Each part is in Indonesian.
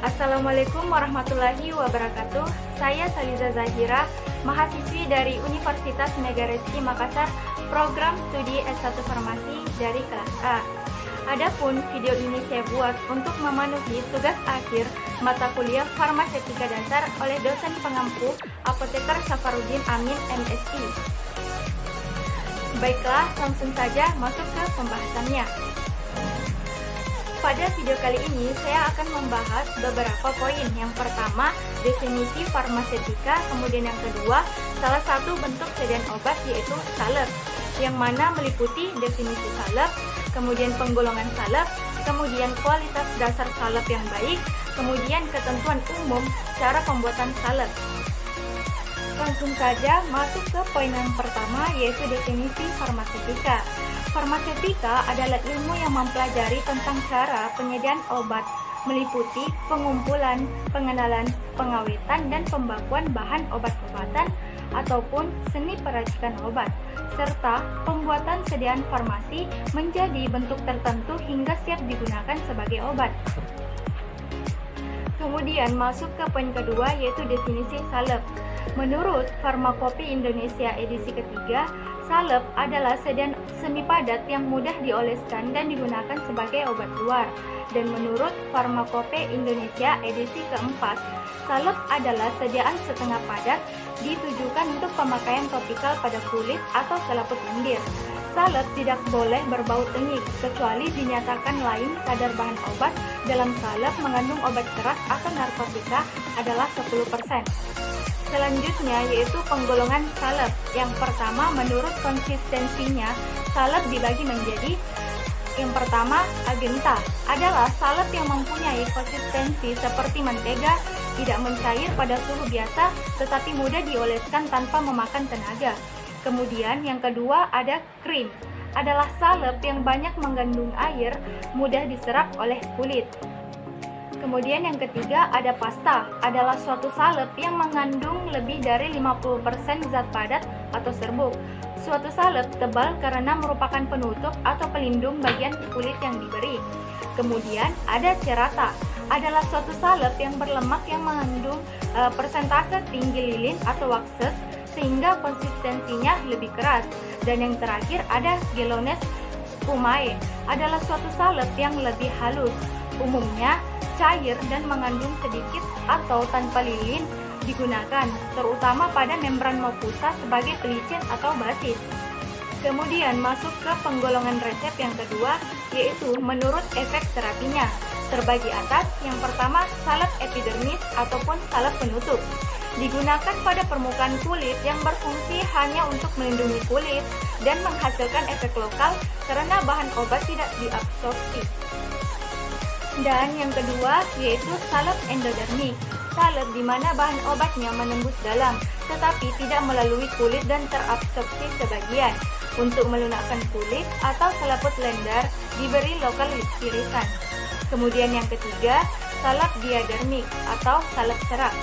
Assalamualaikum warahmatullahi wabarakatuh. Saya Saliza Zahira, mahasiswi dari Universitas Megarizky Makassar, program studi S1 Farmasi dari kelas A. Adapun video ini saya buat untuk memenuhi tugas akhir mata kuliah Farmasetika Dasar oleh dosen pengampu Apoteker Safarudin Amin, MSI. Baiklah, langsung saja masuk ke pembahasannya. Pada video kali ini, saya akan membahas beberapa poin. Yang pertama, definisi farmasetika, kemudian yang kedua, salah satu bentuk sediaan obat yaitu salep, yang mana meliputi definisi salep, kemudian penggolongan salep, kemudian kualitas dasar salep yang baik, kemudian ketentuan umum cara pembuatan salep. Langsung saja masuk ke poin yang pertama, yaitu definisi farmasetika. Farmasetika adalah ilmu yang mempelajari tentang cara penyediaan obat, meliputi pengumpulan, pengenalan, pengawetan, dan pembakuan bahan obat-obatan ataupun seni peracikan obat, serta pembuatan sediaan farmasi menjadi bentuk tertentu hingga siap digunakan sebagai obat. Kemudian masuk ke poin kedua, yaitu definisi salep. Menurut Farmakope Indonesia edisi ketiga, salep adalah sediaan semi padat yang mudah dioleskan dan digunakan sebagai obat luar. Dan menurut Farmakope Indonesia edisi keempat, salep adalah sediaan setengah padat ditujukan untuk pemakaian topikal pada kulit atau selaput lendir. Salep tidak boleh berbau tengik kecuali dinyatakan lain kadar bahan obat dalam salep mengandung obat keras atau narkotika adalah 10%. Selanjutnya yaitu penggolongan salep. Yang pertama, menurut konsistensinya, salep dibagi menjadi yang pertama, agenta adalah salep yang mempunyai konsistensi seperti mentega, tidak mencair pada suhu biasa tetapi mudah dioleskan tanpa memakan tenaga. Kemudian yang kedua ada krim, adalah salep yang banyak mengandung air, mudah diserap oleh kulit. Kemudian yang ketiga ada pasta, adalah suatu salep yang mengandung lebih dari 50% zat padat atau serbuk. Suatu salep tebal karena merupakan penutup atau pelindung bagian kulit yang diberi. Kemudian ada cerata, adalah suatu salep yang berlemak yang mengandung persentase tinggi lilin atau waxes sehingga konsistensinya lebih keras. Dan yang terakhir ada gelones spumae, adalah suatu salep yang lebih halus, umumnya cair dan mengandung sedikit atau tanpa lilin digunakan, terutama pada membran mukosa sebagai pelicin atau basis. Kemudian masuk ke penggolongan resep yang kedua, yaitu menurut efek terapinya. Terbagi atas, yang pertama salep epidermis ataupun salep penutup. Digunakan pada permukaan kulit yang berfungsi hanya untuk melindungi kulit dan menghasilkan efek lokal karena bahan obat tidak diabsorpsi. Dan yang kedua yaitu salep endodermik, salep di mana bahan obatnya menembus dalam tetapi tidak melalui kulit dan terabsorpsi sebagian. Untuk melunakkan kulit atau selaput lendar diberi lokal irisan. Kemudian yang ketiga salep diadermik atau salep serak,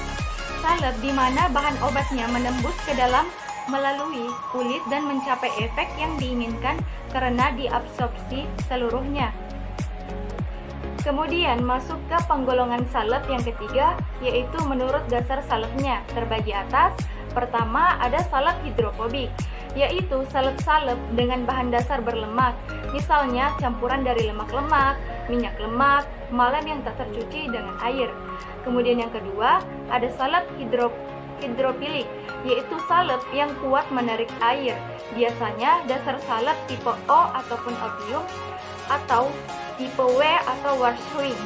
salep di mana bahan obatnya menembus ke dalam melalui kulit dan mencapai efek yang diinginkan karena diabsorpsi seluruhnya. Kemudian masuk ke penggolongan salep yang ketiga, yaitu menurut dasar salepnya. Terbagi atas, pertama ada salep hidrofobik, yaitu salep-salep dengan bahan dasar berlemak, misalnya campuran dari lemak-lemak, minyak lemak, malam yang tak tercuci dengan air. Kemudian yang kedua ada salep hidrofilik, yaitu salep yang kuat menarik air, biasanya dasar salep tipe O ataupun opium atau tipe W atau Warshwing.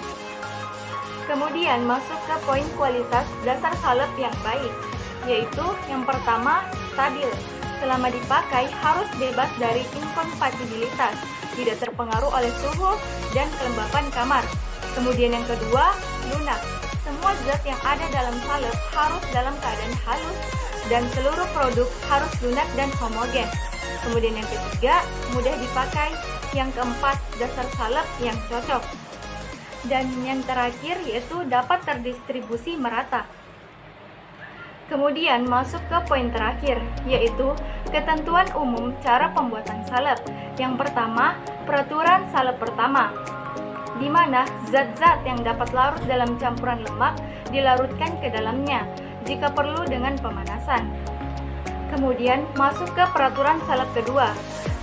Kemudian masuk ke poin kualitas dasar salep yang baik, yaitu yang pertama stabil, selama dipakai harus bebas dari inkompatibilitas, tidak terpengaruh oleh suhu dan kelembapan kamar. Kemudian yang kedua lunak, semua zat yang ada dalam salep harus dalam keadaan halus dan seluruh produk harus lunak dan homogen. Kemudian yang ketiga mudah dipakai. Yang keempat, dasar salep yang cocok. Dan yang terakhir yaitu dapat terdistribusi merata. Kemudian masuk ke poin terakhir, yaitu ketentuan umum cara pembuatan salep. Yang pertama, peraturan salep pertama. di mana zat-zat yang dapat larut dalam campuran lemak dilarutkan ke dalamnya, jika perlu dengan pemanasan. Kemudian masuk ke peraturan salep kedua,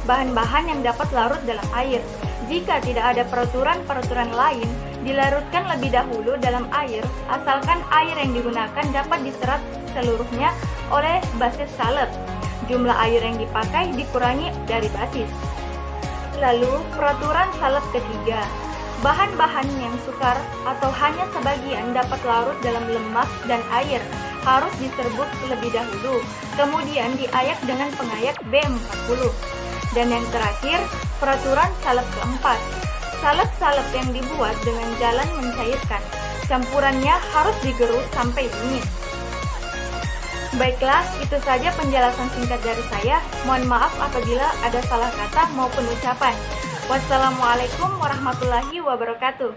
bahan-bahan yang dapat larut dalam air. Jika tidak ada peraturan-peraturan lain, dilarutkan lebih dahulu dalam air, asalkan air yang digunakan dapat diserap seluruhnya oleh basis salep. Jumlah air yang dipakai dikurangi dari basis. Lalu, peraturan salep ketiga. Bahan-bahan yang sukar atau hanya sebagian dapat larut dalam lemak dan air harus diserbuk terlebih dahulu, kemudian diayak dengan pengayak B40. Dan yang terakhir, peraturan salep keempat. Salep-salep yang dibuat dengan jalan mencairkan, campurannya harus digerus sampai dingin. Baiklah, itu saja penjelasan singkat dari saya. Mohon maaf apabila ada salah kata maupun ucapan. Wassalamualaikum warahmatullahi wabarakatuh.